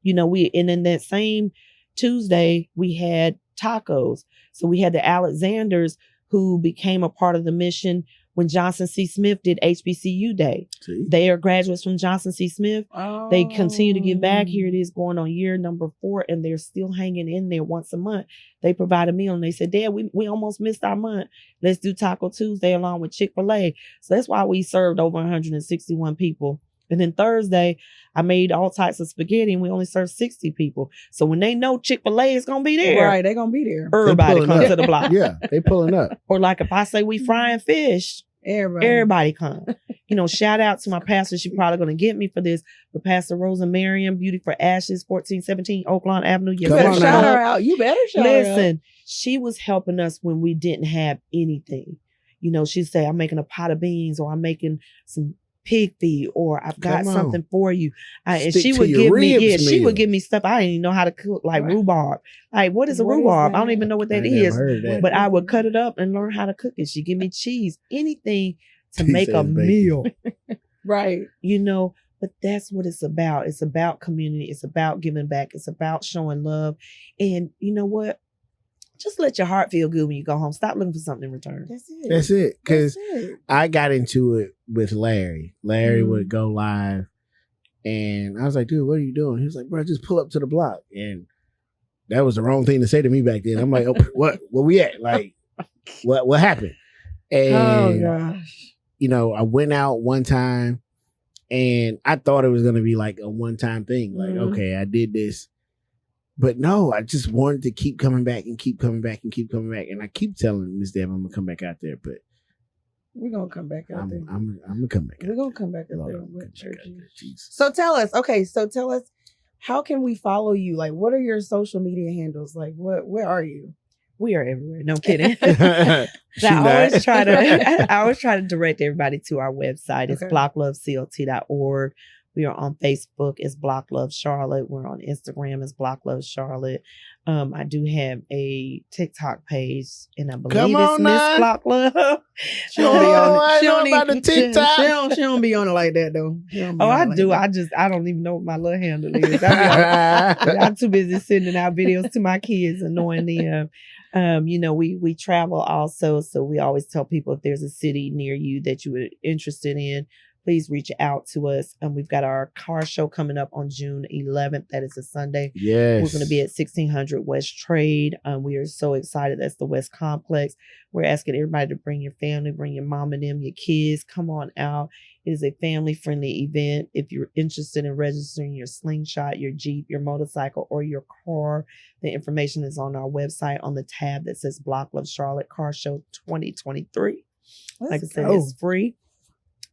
You know, and in that same Tuesday, we had tacos. So we had the Alexanders who became a part of the mission when Johnson C. Smith did HBCU Day. See? They are graduates from Johnson C. Smith. Oh. They continue to give back. Here it is going on year number 4, and they're still hanging in there once a month. They provide a meal, and they said, Dad, we almost missed our month. Let's do Taco Tuesday along with Chick-fil-A. So that's why we served over 161 people. And then Thursday, I made all types of spaghetti, and we only served 60 people. So when they know Chick-fil-A is going to be there, Right, they're going to be there. everybody pulling comes up. to the block. Yeah, they pulling up. Or like if I say we frying fish, everybody come. You know, shout out to my pastor. She's probably going to get me for this, but Pastor Rosa Marion, Beauty for Ashes, 1417 Oaklawn Avenue. You Come better on shout now. her out. You better shout her out. Listen, she was helping us when we didn't have anything. You know, she'd say, I'm making a pot of beans, or I'm making some pig feed, or I've got Come on. something for you. And Stick she to would your give me, ribs she meal. would give me stuff I didn't even know how to cook, like Right. rhubarb. Like, what is a What is rhubarb? I don't that? even know what that I never is. heard that. But I would cut it up and learn how to cook it. She'd give me cheese, anything to He make a says bacon. meal, Right. you know. But that's what it's about. It's about community. It's about giving back. It's about showing love. And you know what? Just let your heart feel good when you go home. Stop looking for something in return. That's it. That's it. Because That's it. I got into it with Larry. Larry Mhm. would go live, and I was like, dude, what are you doing? He was like, bro, just pull up to the block. And that was the wrong thing to say to me back then. I'm like, oh, what? Where we at? Like, what happened? Oh, And, gosh. you know, I went out one time, and I thought it was going to be like a one-time thing. Like, Mhm. okay, I did this. But no, I just wanted to keep coming back and keep coming back and keep coming back. And I keep telling Ms Deb I'm going to come back out there, but We're going to come back out I'm there. going to come back out We're going to come back out Lord, there I'm with gonna come church. back out there. Jesus. So tell us, how can we follow you? Like, what are your social media handles? Like, where are you? We are everywhere. No kidding. She So I always not. try to I always try to direct everybody to our website. It's Okay. blockloveclt.org. We are on Facebook as Block Love Charlotte. We're on Instagram as Block Love Charlotte. I do have a TikTok page, and I believe Come it's on Miss now. Block Love. She don't be on Oh, I it. She know don't about the TikTok. She don't be on it like that though. She don't be Oh, on I it like do. that. I don't even know what my little handle is. I'm too busy sending out videos to my kids, annoying them. You know, we travel also, so we always tell people if there's a city near you that you are interested in, please reach out to us. We've got our car show coming up on June 11th. That is a Sunday. Yes. We're going to be at 1600 West Trade. We are so excited. That's the West Complex. We're asking everybody to bring your family, bring your mom and them, your kids. Come on out. It is a family-friendly event. If you're interested in registering your slingshot, your Jeep, your motorcycle, or your car, the information is on our website on the tab that says Block Love Charlotte Car Show 2023. Like I said, it's free.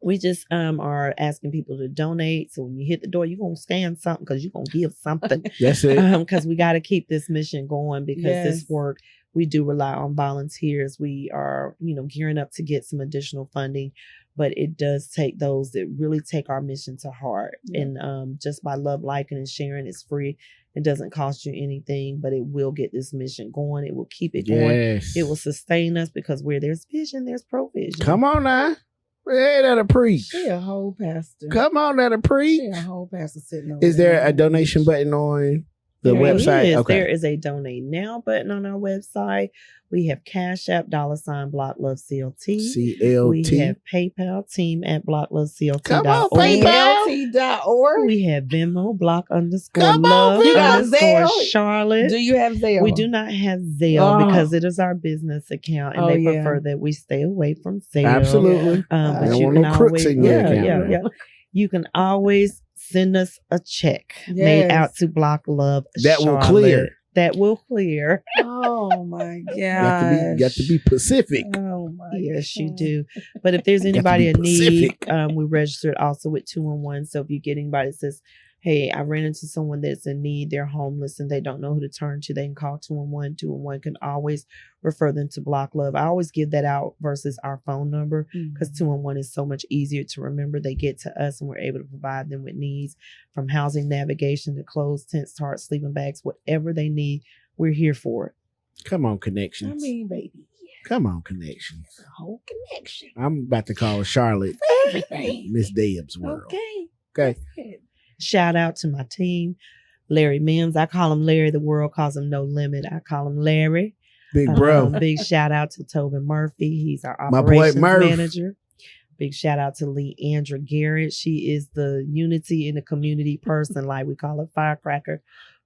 We just are asking people to donate. So when you hit the door, you're going to scan something because you're going to give something. That's it. Because we got to keep this mission going because this Yes. work, we do rely on volunteers. We are, gearing up to get some additional funding, but it does take those that really take our mission to heart. Yeah. And just by love, liking, and sharing, it's free. It doesn't cost you anything, but it will get this mission going. It will keep it going. Yes. It will sustain us because where there's vision, there's provision. Come on now. Hey, that'll preach. She a whole pastor. Come on, that'll preach. She a whole pastor sitting over Is there a donation button on the There website? is. Okay. There is a donate now button on our website. We have Cash App, $ Block Love CLT. CLT. We have PayPal, team@blockloveclt.org. Come on, PayPal. CLT.org. We have Venmo, block_love Come on, you got underscore Zelle? Charlotte. Do you have Zelle? We do not have Zelle Oh. because it is our business account, and Oh, they yeah. prefer that we stay away from Zelle. Absolutely. I But don't you want can no crooks always, in your account, yeah, man. yeah. You can always send us a check made Yes. out to Block Love. That will Charlotte. clear. That will clear. Oh my god. Got to be Pacific. Oh my. Yes, you gosh. do. But if there's Got to anybody be in need, Pacific. we registered also with 211. So if you get anybody that says, hey, I ran into someone that's in need, they're homeless and they don't know who to turn to, they can call 211. 211 can always refer them to Block Love. I always give that out versus our phone number because 211 is so much easier to remember. They get to us and we're able to provide them with needs from housing navigation to clothes, tents, tarps, sleeping bags, whatever they need. We're here for it. Come on, I connections. mean, baby, Come on, connections. it's a whole connection. I'm about to call Charlotte Everything. Ms Deb's world. Okay. Okay. That's it. Shout out to my team, Larry Mims. I call him Larry. The world calls him No Limit. I call him Larry. Big bro. Big shout out to Tobin Murphy. He's our My boy operations Murph. manager. Big shout out to Lee Andra Garrett. She is the unity in the community person, like we call it, firecracker,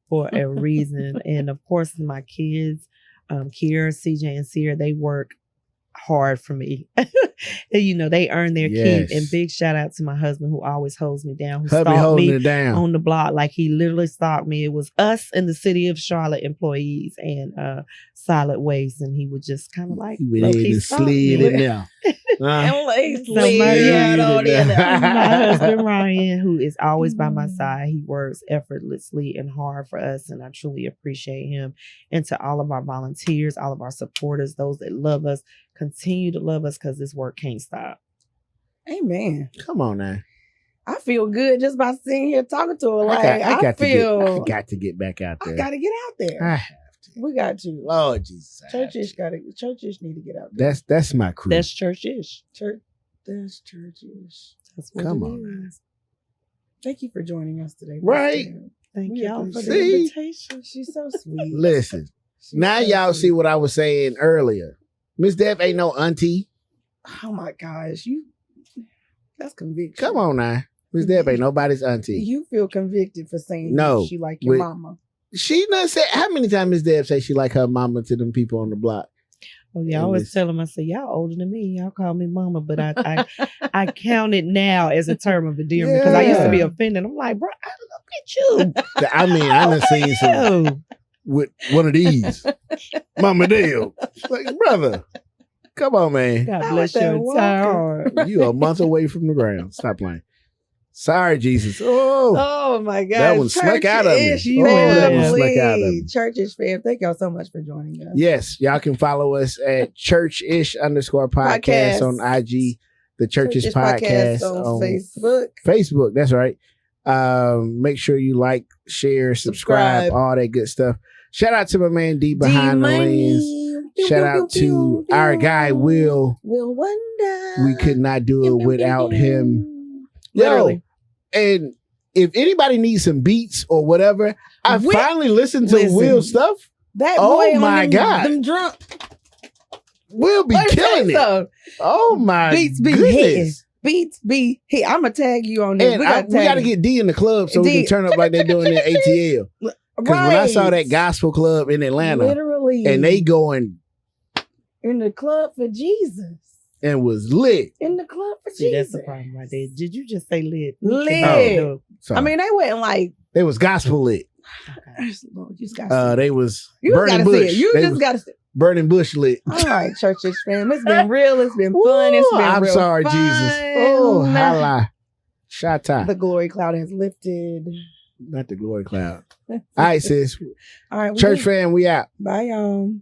for a reason. And of course, my kids, Kiera, CJ, and Sierra, they work hard for me. And, they earn their Yes. keep. And big shout out to my husband who always holds me down, who Hubby stalked holding me it down. on the block. Like he literally stalked me. It was us and the city of Charlotte employees and Solid Waste. And he would just kind of like He went low-key in and stalk slid me. in there. And like, Somebody slid on in there. My husband Ryan, who is always by my Mm. side, he works effortlessly and hard for us, and I truly appreciate him. And to all of our volunteers, all of our supporters, those that love us, continue to love us because this work can't stop. Amen. Come on now. I feel good just by sitting here talking to her. Like I got feel, to get back out I there. gotta get out there. I have to. We got to. Lord Jesus. I have Churches to. churches need to get out there. That's my crew. That's church-ish. That's churches. That's what Come it on now. is. Thank you for joining us today. Ms. Right. Deb. Thank We y'all for the See? invitation. She's so sweet. Listen. She's Now so y'all sweet. see what I was saying earlier. Ms Deb ain't no auntie. Oh my gosh, that's conviction. Come on now. Ms Deb ain't nobody's auntie. You feel convicted for saying No, she like your with- mama. She done said, how many times Ms Deb say she like her mama to them people on the block? Oh yeah, I And always this- tell them, I say, y'all older than me. Y'all call me mama, but I count it now as a term of endearment because I used to be Yeah. offended. I'm like, bro, look at you. I mean, I done seen some Oh, with one of these. Mama Dale. Like, brother, come on, man. God I bless like your that entire walker. heart. You a month away from the ground. Stop playing. Sorry, Jesus. Oh, Oh my God. That one snuck out of me. Oh, that one snuck out of me. Churchish fam. Thank y'all so much for joining us. yes. Y'all can follow us at churchish_podcast Podcast. on IG, the Churchish Podcast on Facebook. Facebook. That's right. Make sure you like, share, subscribe, all that good stuff. Shout out to my man D behind the lens. Shout out to our guy Will. Will Wonder. We could not do it without him. Literally. Yo, and if anybody needs some beats or whatever, I Will- finally listened to Listen. Will's stuff. That Oh boy on my them, God. them drunk. We'll be Let me tell killing you it. something. Oh my Beats be hitting. goodness. Beats be hit. I'm gonna tag you on this. And We we gotta got to get D in the club so we D. can turn up like they're doing their ATL. Because when I saw that gospel club in Atlanta literally, and they going in the club for Jesus. and was lit. In the club for See, Jesus. that's the problem right there. Did you just say lit? Lit. Oh, Sorry. I mean, they went like. they was gospel lit. okay. Lord, you just gotta see it. They was You just burning gotta see bush. it. You They just was gotta see it. burning bush lit. All right, churchish fam. It's been real. It's been fun. It's been I'm real sorry, fun. Jesus. Oh, holla. Shata. The glory cloud has lifted. Not the glory cloud. All right, sis. All right, Church fan, we out. Bye, y'all.